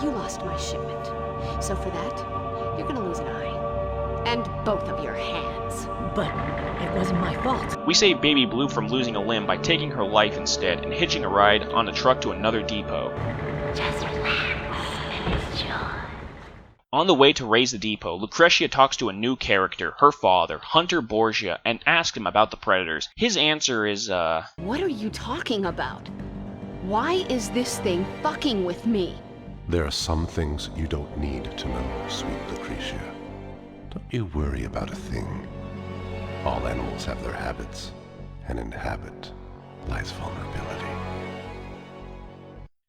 you lost my shipment. So for that, you're gonna lose an eye. And both of your hands. But it wasn't my fault. We saved Baby Blue from losing a limb by taking her life instead and hitching a ride on a truck to another depot. Just relax and enjoy. On the way to raise the depot, Lucretia talks to a new character, her father, Hunter Borgia, and asks him about the Predators. His answer is, What are you talking about? Why is this thing fucking with me? There are some things you don't need to know, sweet Lucretia. Don't you worry about a thing. All animals have their habits, and in habit lies vulnerability.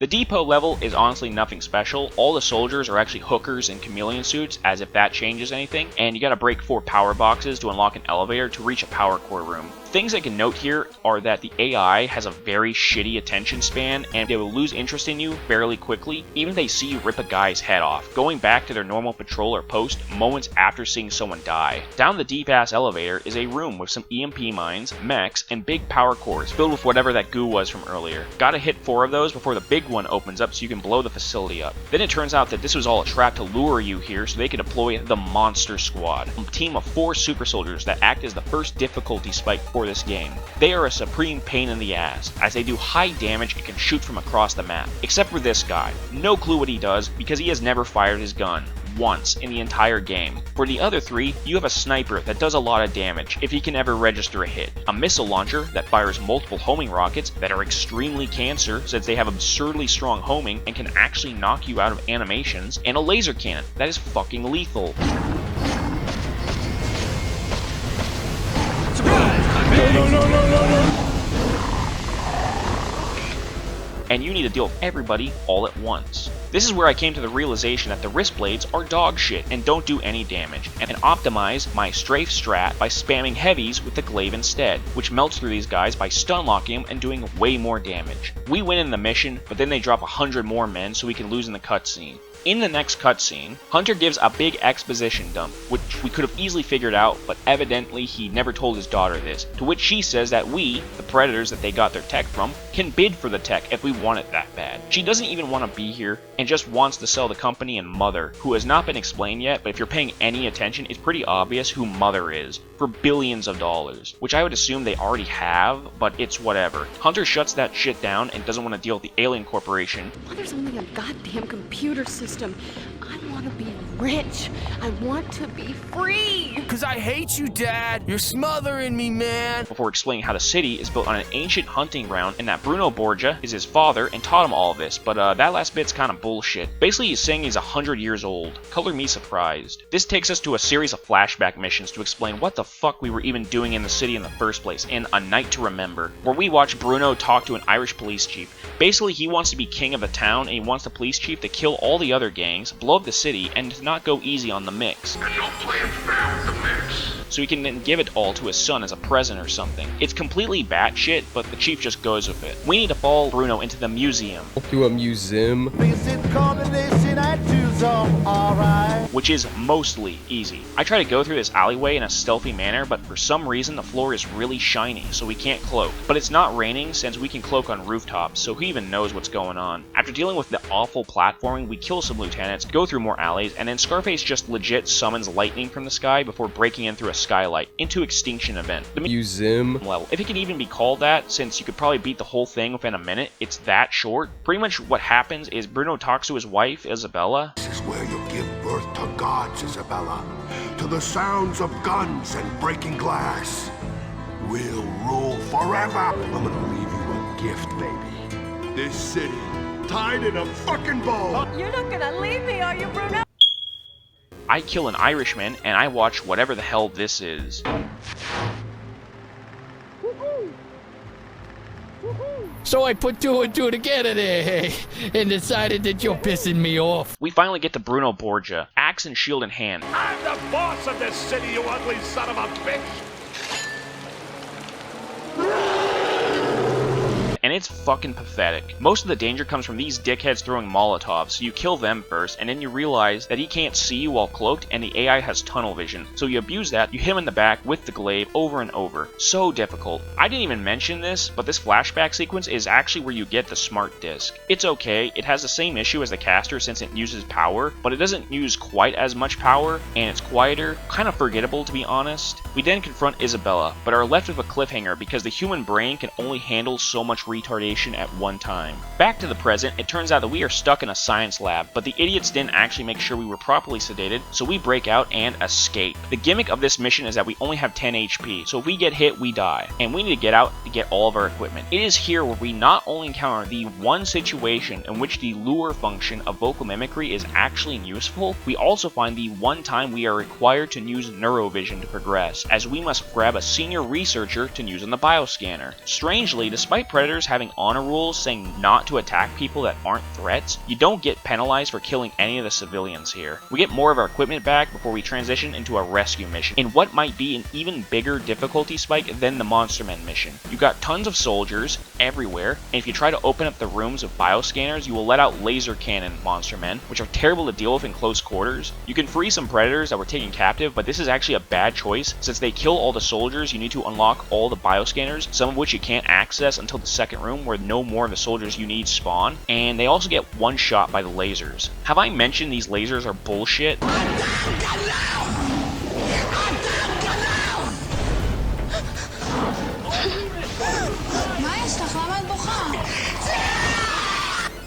The depot level is honestly nothing special. All the soldiers are actually hookers in chameleon suits, as if that changes anything, and you gotta break 4 power boxes to unlock an elevator to reach a power core room. Things I can note here are that the AI has a very shitty attention span, and they will lose interest in you fairly quickly, even if they see you rip a guy's head off, going back to their normal patrol or post moments after seeing someone die. Down the deep-ass elevator is a room with some EMP mines, mechs, and big power cores filled with whatever that goo was from earlier. Gotta hit 4 of those before the big one opens up so you can blow the facility up. Then it turns out that this was all a trap to lure you here so they could deploy the Monster Squad, a team of 4 super soldiers that act as the first difficulty spike for this game. They are a supreme pain in the ass, as they do high damage and can shoot from across the map. Except for this guy. No clue what he does because he has never fired his gun. Once in the entire game. For the other 3, you have a sniper that does a lot of damage, if he can ever register a hit, a missile launcher that fires multiple homing rockets that are extremely cancer since they have absurdly strong homing and can actually knock you out of animations, and a laser cannon that is fucking lethal. And you need to deal with everybody all at once. This is where I came to the realization that the wrist blades are dog shit and don't do any damage, and optimize my strafe strat by spamming heavies with the glaive instead, which melts through these guys by stun locking them and doing way more damage. We win in the mission, but then they drop 100 more men so we can lose in the cutscene. In the next cutscene, Hunter gives a big exposition dump, which we could have easily figured out, but evidently he never told his daughter this, to which she says that we, the Predators that they got their tech from, can bid for the tech if we want it that bad. She doesn't even want to be here, and just wants to sell the company and Mother, who has not been explained yet, but if you're paying any attention, it's pretty obvious who Mother is, for billions of dollars, which I would assume they already have, but it's whatever. Hunter shuts that shit down and doesn't want to deal with the Alien Corporation. Mother's only a goddamn computer system. I want to be rich. I want to be free. Cause I hate you, Dad. You're smothering me, man. Before explaining how the city is built on an ancient hunting ground and that Bruno Borgia is his father and taught him all of this, but that last bit's kind of bullshit. Basically, he's saying he's 100 years old. Color me surprised. This takes us to a series of flashback missions to explain what the fuck we were even doing in the city in the first place in A Night to Remember, where we watch Bruno talk to an Irish police chief. Basically, he wants to be king of the town and he wants the police chief to kill all the other gangs, blow up the city, and to not go easy on the mix. And you'll play it fair with the mix. So he can then give it all to his son as a present or something. It's completely batshit, but the chief just goes with it. We need to follow Bruno into the museum. To a museum? Visit coronation at some, alright. which is mostly easy. I try to go through this alleyway in a stealthy manner, but for some reason the floor is really shiny, so we can't cloak. But it's not raining since we can cloak on rooftops, so who even knows what's going on. After dealing with the awful platforming, we kill some lieutenants, go through more alleys, and then Scarface just legit summons lightning from the sky before breaking in through a skylight into ACKtion event. The museum level, if it can even be called that, since you could probably beat the whole thing within a minute, it's that short. Pretty much what happens is Bruno talks to his wife, Isabella. This is where you give birth to gods, Isabella. To the sounds of guns and breaking glass. We'll rule forever. I'm gonna leave you a gift, baby. This city, tied in a fucking bow. You're not gonna leave me, are you, Bruno? I kill an Irishman, and I watch whatever the hell this is. So I put two and two together there, and decided that you're pissing me off. We finally get to Bruno Borgia, axe and shield in hand. I'm the boss of this city, you ugly son of a bitch. And it's fucking pathetic. Most of the danger comes from these dickheads throwing Molotovs, so you kill them first, and then you realize that he can't see you while cloaked, and the AI has tunnel vision. So you abuse that, you hit him in the back with the glaive over and over. So difficult. I didn't even mention this, but this flashback sequence is actually where you get the smart disc. It's okay, it has the same issue as the caster since it uses power, but it doesn't use quite as much power, and it's quieter, kind of forgettable to be honest. We then confront Isabella, but are left with a cliffhanger because the human brain can only handle so much retardation at one time. Back to the present, it turns out that we are stuck in a science lab, but the idiots didn't actually make sure we were properly sedated, so we break out and escape. The gimmick of this mission is that we only have 10 HP, so if we get hit, we die, and we need to get out to get all of our equipment. It is here where we not only encounter the one situation in which the lure function of vocal mimicry is actually useful, we also find the one time we are required to use neurovision to progress, as we must grab a senior researcher to use on the bioscanner. Strangely, despite Predators having honor rules saying not to attack people that aren't threats, you don't get penalized for killing any of the civilians here. We get more of our equipment back before we transition into a rescue mission, in what might be an even bigger difficulty spike than the Monster Men mission. You got tons of soldiers everywhere, and if you try to open up the rooms of bioscanners, you will let out laser cannon Monster Men, which are terrible to deal with in close quarters. You can free some Predators that were taken captive, but this is actually a bad choice, since they kill all the soldiers, you need to unlock all the bioscanners, some of which you can't access until the second room where no more of the soldiers you need spawn, and they also get one shot by the lasers. Have I mentioned these lasers are bullshit?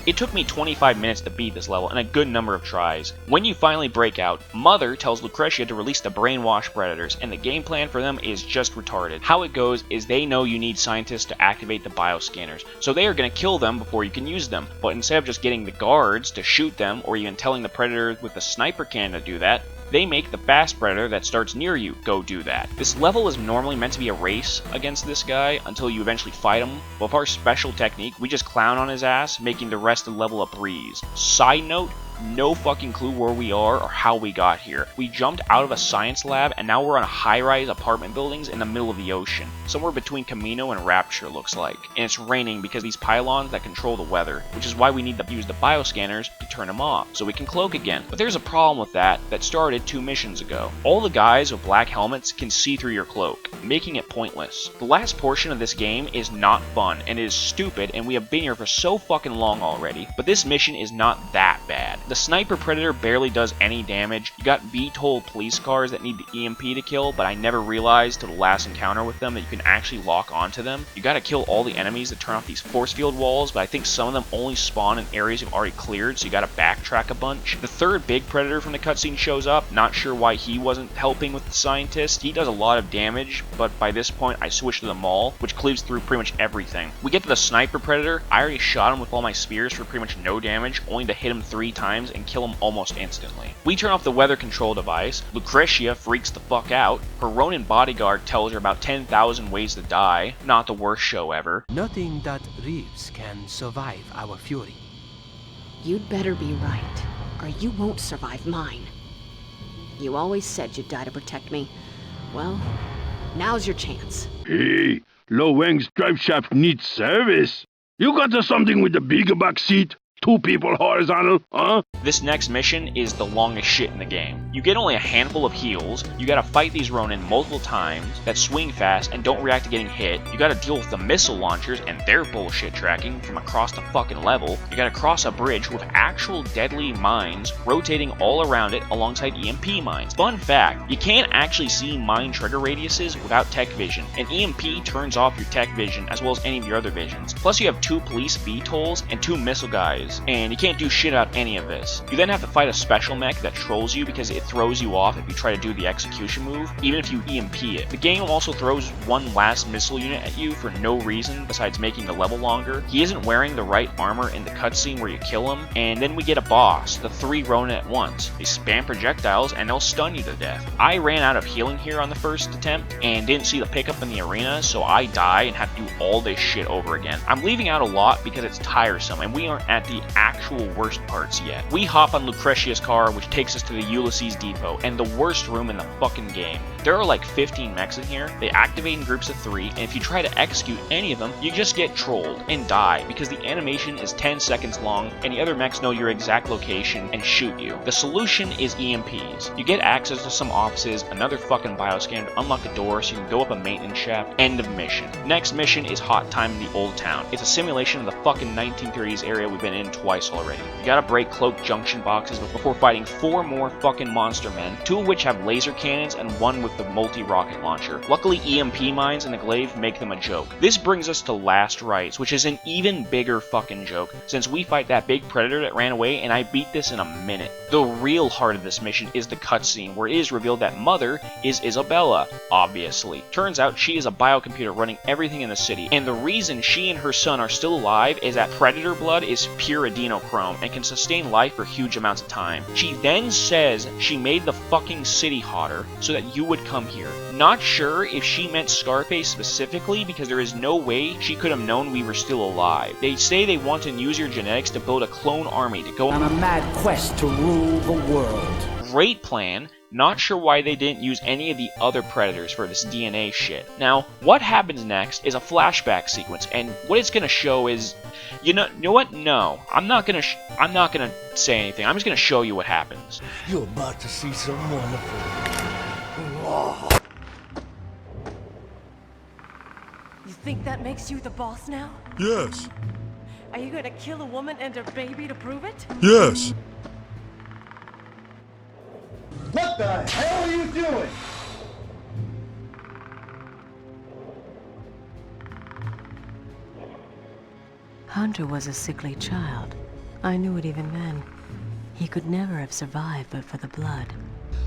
It took me 25 minutes to beat this level and a good number of tries. When you finally break out, Mother tells Lucretia to release the brainwashed Predators, and the game plan for them is just retarded. How it goes is they know you need scientists to activate the bioscanners, so they are going to kill them before you can use them, but instead of just getting the guards to shoot them or even telling the Predator with the sniper cannon to do that, they make the fast Predator that starts near you go do that. This level is normally meant to be a race against this guy until you eventually fight him, but with our special technique, we just clown on his ass, making the rest of the level a breeze. Side note, no fucking clue where we are or how we got here. We jumped out of a science lab and now we're on high-rise apartment buildings in the middle of the ocean. Somewhere between Camino and Rapture looks like. And it's raining because these pylons that control the weather, which is why we need to use the bioscanners to turn them off, so we can cloak again. But there's a problem with that started 2 missions ago. All the guys with black helmets can see through your cloak, making it pointless. The last portion of this game is not fun and it is stupid, and we have been here for so fucking long already, but this mission is not that bad. The sniper Predator barely does any damage. You got VTOL police cars that need the EMP to kill, but I never realized till the last encounter with them that you can actually lock onto them. You gotta kill all the enemies to turn off these force field walls, but I think some of them only spawn in areas you've already cleared, so you gotta backtrack a bunch. The third big Predator from the cutscene shows up. Not sure why he wasn't helping with the scientist. He does a lot of damage, but by this point I switched to the Maul, which cleaves through pretty much everything. We get to the sniper Predator. I already shot him with all my spears for pretty much no damage, only to hit him 3 times and kill him almost instantly. We turn off the weather control device. Lucretia freaks the fuck out. Her Ronin bodyguard tells her about 10,000 ways to die. Not the worst show ever. Nothing that lives can survive our fury. You'd better be right, or you won't survive mine. You always said you'd die to protect me. Well, now's your chance. Hey, Lo Wang's drive shaft needs service. You got something with the bigger back seat? 2 people horizontal, huh? This next mission is the longest shit in the game. You get only a handful of heals, you gotta fight these Ronin multiple times that swing fast and don't react to getting hit, you gotta deal with the missile launchers and their bullshit tracking from across the fucking level, you gotta cross a bridge with actual deadly mines rotating all around it alongside EMP mines. Fun fact, you can't actually see mine trigger radiuses without tech vision, and EMP turns off your tech vision as well as any of your other visions. Plus you have 2 police VTOLs and 2 missile guys, and you can't do shit about any of this. You then have to fight a special mech that trolls you because it throws you off if you try to do the ACKtion move, even if you EMP it. The game also throws one last missile unit at you for no reason besides making the level longer. He isn't wearing the right armor in the cutscene where you kill him, and then we get a boss, the 3 Ronin at once. They spam projectiles and they'll stun you to death. I ran out of healing here on the first attempt and didn't see the pickup in the arena, so I die and have to do all this shit over again. I'm leaving out a lot because it's tiresome and we aren't at the actual worst parts yet. We hop on Lucretia's car, which takes us to the Ulysses Depot, and the worst room in the fucking game. There are like 15 mechs in here, they activate in groups of 3, and if you try to execute any of them, you just get trolled and die because the animation is 10 seconds long and the other mechs know your exact location and shoot you. The solution is EMPs. You get access to some offices, another fucking bioscan to unlock a door so you can go up a maintenance shaft. End of mission. Next mission is Hot Time in the Old Town. It's a simulation of the fucking 1930s area we've been in twice already. You gotta break cloak junction boxes before fighting 4 more fucking monster men, 2 of which have laser cannons and 1 with the multi-rocket launcher. Luckily EMP mines in the glaive make them a joke. This brings us to Last Rites, which is an even bigger fucking joke, since we fight that big predator that ran away and I beat this in a minute. The real heart of this mission is the cutscene, where it is revealed that Mother is Isabella, obviously. Turns out she is a biocomputer running everything in the city, and the reason she and her son are still alive is that predator blood is pure adenochrome and can sustain life for huge amounts of time. She then says she made the fucking city hotter so that you would come here. Not sure if she meant Scarface specifically, because there is no way she could have known we were still alive. They say they want to use your genetics to build a clone army to go on a mad quest to rule the world. Great plan. Not sure why they didn't use any of the other predators for this DNA shit. Now, what happens next is a flashback sequence, and what it's gonna show is, you know what? No, I'm not gonna say anything. I'm just gonna show you what happens. You're about to see some wonderful. You think that makes you the boss now? Yes. Are you gonna kill a woman and her baby to prove it? Yes. What the hell are you doing? Hunter was a sickly child. I knew it even then. He could never have survived but for the blood.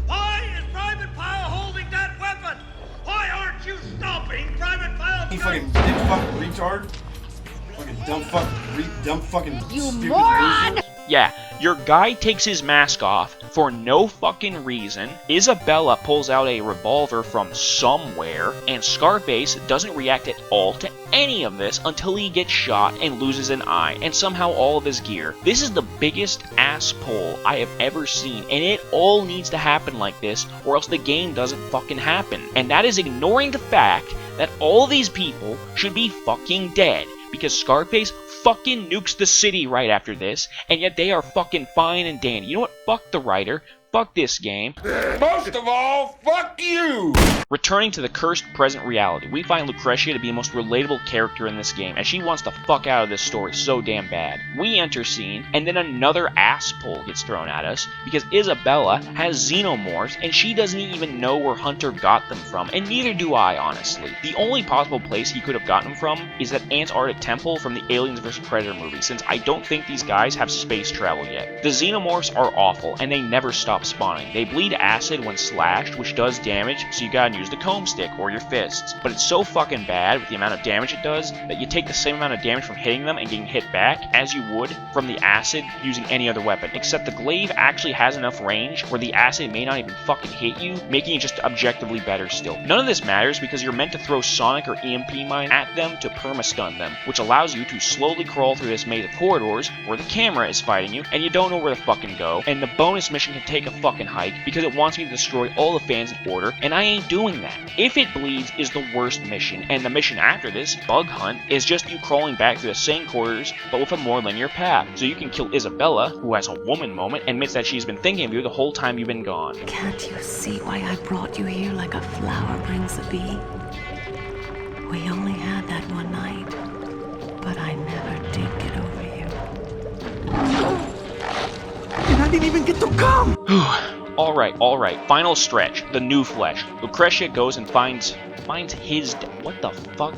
Why is Private Pile holding that weapon? Why aren't you stopping Private Pile? You fucking retard. Fucking dumb fucking You stupid moron! loser. Yeah, your guy takes his mask off for no fucking reason, Isabella pulls out a revolver from somewhere, and Scarface doesn't react at all to any of this until he gets shot and loses an eye, and somehow all of his gear. This is the biggest ass pull I have ever seen, and it all needs to happen like this, or else the game doesn't fucking happen. And that is ignoring the fact that all these people should be fucking dead, because Scarface fucking nukes the city right after this, and yet they are fucking fine and dandy. You know what? Fuck the writer. Fuck this game. Most of all, fuck you! Returning to the cursed present reality, we find Lucretia to be the most relatable character in this game, and she wants the fuck out of this story so damn bad. We enter scene, and then another ass pull gets thrown at us, because Isabella has xenomorphs, and she doesn't even know where Hunter got them from, and neither do I, honestly. The only possible place he could have gotten them from is that Antarctic temple from the Aliens vs. Predator movie, since I don't think these guys have space travel yet. The xenomorphs are awful, and they never stop spawning. They bleed acid when slashed, which does damage, so you gotta use the comb stick or your fists. But it's so fucking bad with the amount of damage it does that you take the same amount of damage from hitting them and getting hit back as you would from the acid using any other weapon, except the glaive actually has enough range where the acid may not even fucking hit you, making it just objectively better still. None of this matters because you're meant to throw sonic or EMP mine at them to perma-stun them, which allows you to slowly crawl through this maze of corridors where the camera is fighting you and you don't know where to fucking go, and the bonus mission can take a fucking hike because it wants me to destroy all the fans in order, and I ain't doing that. If It Bleeds is the worst mission, and the mission after this, Bug Hunt, is just you crawling back through the same quarters, but with a more linear path. So you can kill Isabella, who has a woman moment, and admits that she's been thinking of you the whole time you've been gone. Can't you see why I brought you here like a flower brings a bee? We only had that one night, but I never did get over you. And I didn't even get to come! Alright, final stretch, the new flesh. Lucretia goes and finds his what the fuck?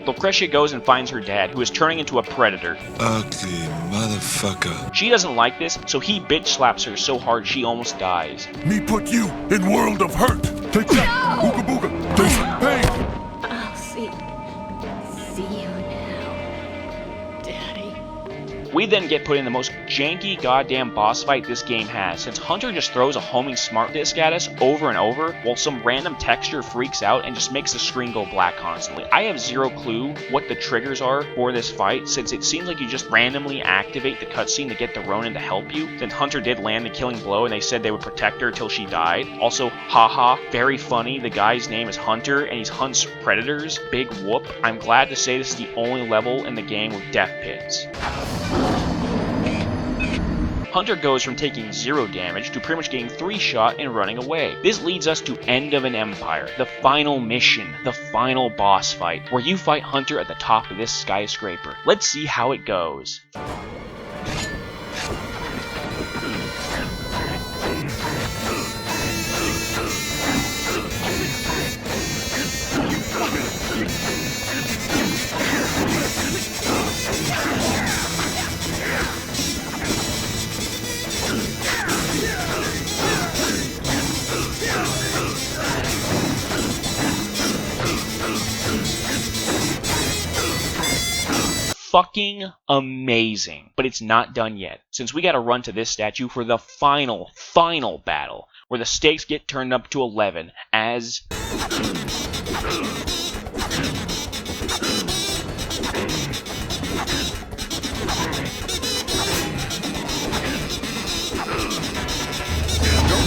Lucretia goes and finds her dad, who is turning into a predator. Ugly motherfucker. She doesn't like this, so he bitch slaps her so hard she almost dies. Me put you in world of hurt. Take that, booga booga. Taste pain. I'll see you now, Daddy. We then get put in the most janky goddamn boss fight this game has, since Hunter just throws a homing smart disc at us over and over, while some random texture freaks out and just makes the screen go black constantly. I have zero clue what the triggers are for this fight, since it seems like you just randomly activate the cutscene to get the Ronin to help you, since Hunter did land the killing blow and they said they would protect her till she died. Also, haha, very funny, the guy's name is Hunter and he hunts predators. Big whoop. I'm glad to say this is the only level in the game with death pits. Hunter goes from taking 0 damage to pretty much getting 3 shot and running away. This leads us to End of an Empire, the final mission, the final boss fight, where you fight Hunter at the top of this skyscraper. Let's see how it goes. Fucking amazing. But it's not done yet, since we gotta run to this statue for the final battle, where the stakes get turned up to 11 as... Don't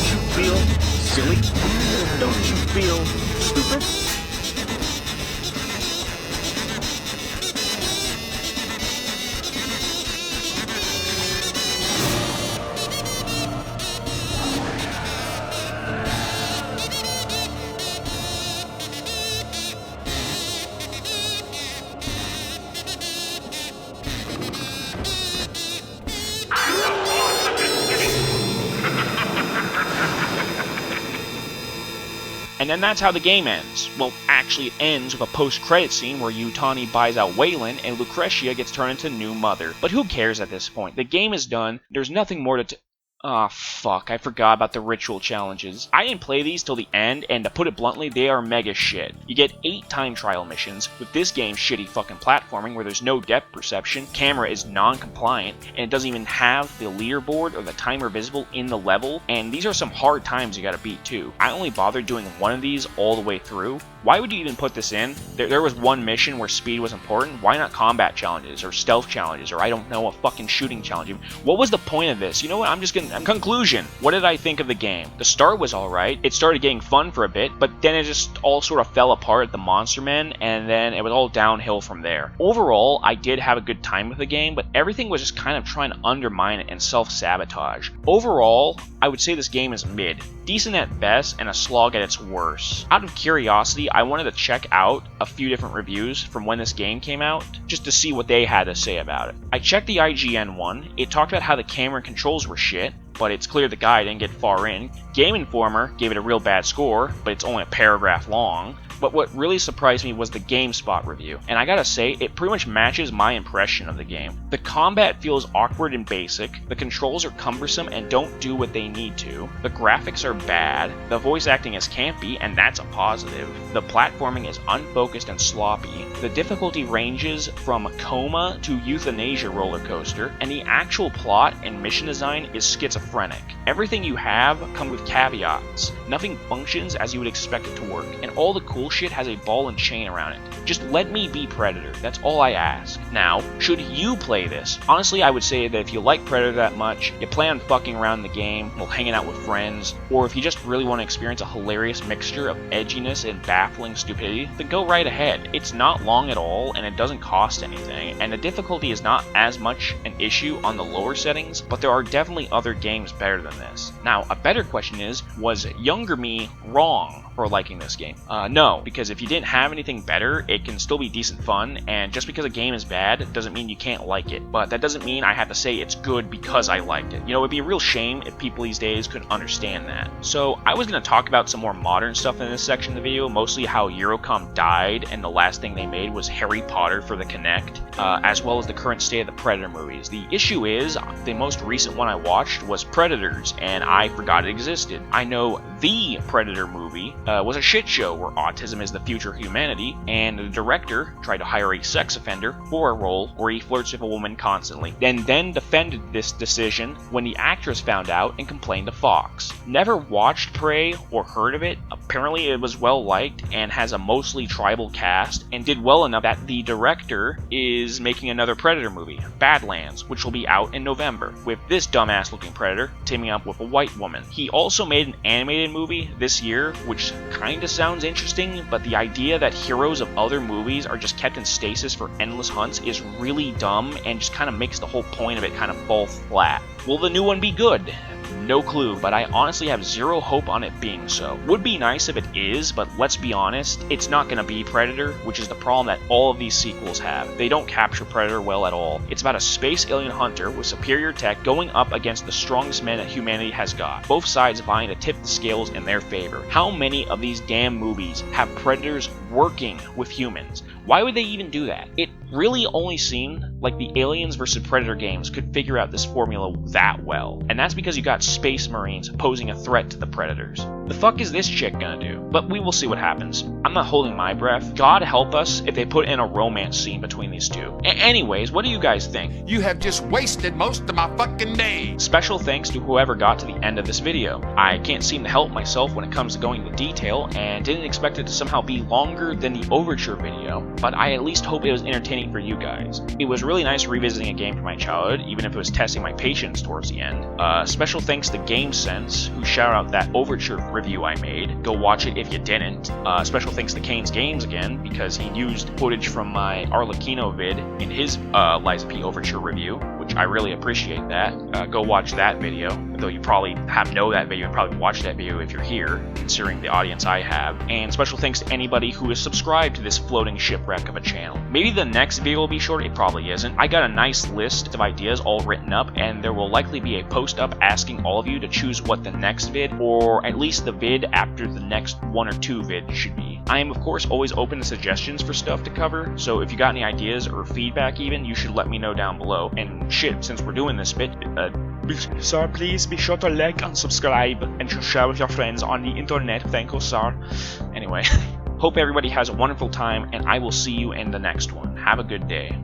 you feel silly? Don't you feel stupid? And then that's how the game ends. Well, actually it ends with a post-credit scene where Yutani buys out Waylon and Lucretia gets turned into new mother. But who cares at this point? The game is done, there's nothing more to Ah, fuck, I forgot about the ritual challenges. I didn't play these till the end, and to put it bluntly, they are mega shit. You get 8 time trial missions, with this game's shitty fucking platforming where there's no depth perception, camera is non-compliant, and it doesn't even have the leaderboard or the timer visible in the level, and these are some hard times you gotta beat too. I only bothered doing one of these all the way through. Why would you even put this in? There was one mission where speed was important. Why not combat challenges, or stealth challenges, or I don't know, a fucking shooting challenge? What was the point of this? You know what, conclusion. What did I think of the game? The start was alright, it started getting fun for a bit, but then it just all sort of fell apart at the Monster Men, and then it was all downhill from there. Overall, I did have a good time with the game, but everything was just kind of trying to undermine it and self-sabotage. Overall, I would say this game is mid. Decent at best, and a slog at its worst. Out of curiosity, I wanted to check out a few different reviews from when this game came out, just to see what they had to say about it. I checked the IGN one, it talked about how the camera and controls were shit, but it's clear the guy didn't get far in. Game Informer gave it a real bad score, but it's only a paragraph long. But what really surprised me was the GameSpot review, and I gotta say, it pretty much matches my impression of the game. The combat feels awkward and basic, the controls are cumbersome and don't do what they need to, the graphics are bad, the voice acting is campy, and that's a positive, the platforming is unfocused and sloppy, the difficulty ranges from coma to euthanasia roller coaster, and the actual plot and mission design is schizophrenic. Everything you have comes with caveats. Nothing functions as you would expect it to work, and all the cool bullshit has a ball and chain around it. Just let me be Predator, that's all I ask. Now, should you play this? Honestly, I would say that if you like Predator that much, you plan on fucking around the game while hanging out with friends, or if you just really want to experience a hilarious mixture of edginess and baffling stupidity, then go right ahead. It's not long at all, and it doesn't cost anything, and the difficulty is not as much an issue on the lower settings, but there are definitely other games better than this. Now, a better question is, was younger me wrong for liking this game? No, because if you didn't have anything better, it can still be decent fun, and just because a game is bad doesn't mean you can't like it, but that doesn't mean I have to say it's good because I liked it. You know, it'd be a real shame if people these days couldn't understand that. So I was going to talk about some more modern stuff in this section of the video, mostly how Eurocom died and the last thing they made was Harry Potter for the Kinect, as well as the current state of the Predator movies. The issue is, the most recent one I watched was Predators, and I forgot it existed. I know the Predator movie was a shit show where autism is the future of humanity, and the director tried to hire a sex offender for a role where he flirts with a woman constantly, and then defended this decision when the actress found out and complained to Fox. Never watched Prey or heard of it. Apparently it was well liked and has a mostly tribal cast and did well enough that the director is making another Predator movie, Badlands, which will be out in November, with this dumbass looking Predator teaming up with a white woman. He also made an animated movie this year, which kinda sounds interesting, but the idea that heroes of other movies are just kept in stasis for endless hunts is really dumb and just kinda makes the whole point of it kind of fall flat. Will the new one be good? No clue, but I honestly have zero hope on it being so. Would be nice if it is, but let's be honest, it's not gonna be Predator, which is the problem that all of these sequels have. They don't capture Predator well at all. It's about a space alien hunter with superior tech going up against the strongest men that humanity has got, both sides vying to tip the scales in their favor. How many of these damn movies have Predators working with humans? Why would they even do that? It really only seemed like the Aliens vs. Predator games could figure out this formula that well, and that's because you got Space Marines posing a threat to the Predators. The fuck is this chick gonna do? But we will see what happens. I'm not holding my breath. God help us if they put in a romance scene between these two. Anyways, what do you guys think? You have just wasted most of my fucking day. Special thanks to whoever got to the end of this video. I can't seem to help myself when it comes to going into detail, and didn't expect it to somehow be longer than the Overture video, but I at least hope it was entertaining for you guys. It was really nice revisiting a game from my childhood, even if it was testing my patience towards the end. Special thanks to GameSense, who shouted out that Overture review I made. Go watch it if you didn't. Special thanks to Kane's Games again, because he used footage from my Arlecchino vid in his Liza P. Overture review, which I really appreciate that. Go watch that video, though you probably know that video and probably watch that video if you're here, considering the audience I have. And special thanks to anybody who is subscribed to this floating shipwreck of a channel. Maybe the next video will be short, it probably isn't. I got a nice list of ideas all written up, and there will likely be a post up asking all of you to choose what the next vid, or at least the vid after the next 1 or 2 vids should be. I am of course always open to suggestions for stuff to cover, so if you got any ideas or feedback even, you should let me know down below. And shit, since we're doing this bit, sir, please be sure to like and subscribe, and to share with your friends on the internet. Thank you, sir. Anyway, hope everybody has a wonderful time, and I will see you in the next one. Have a good day.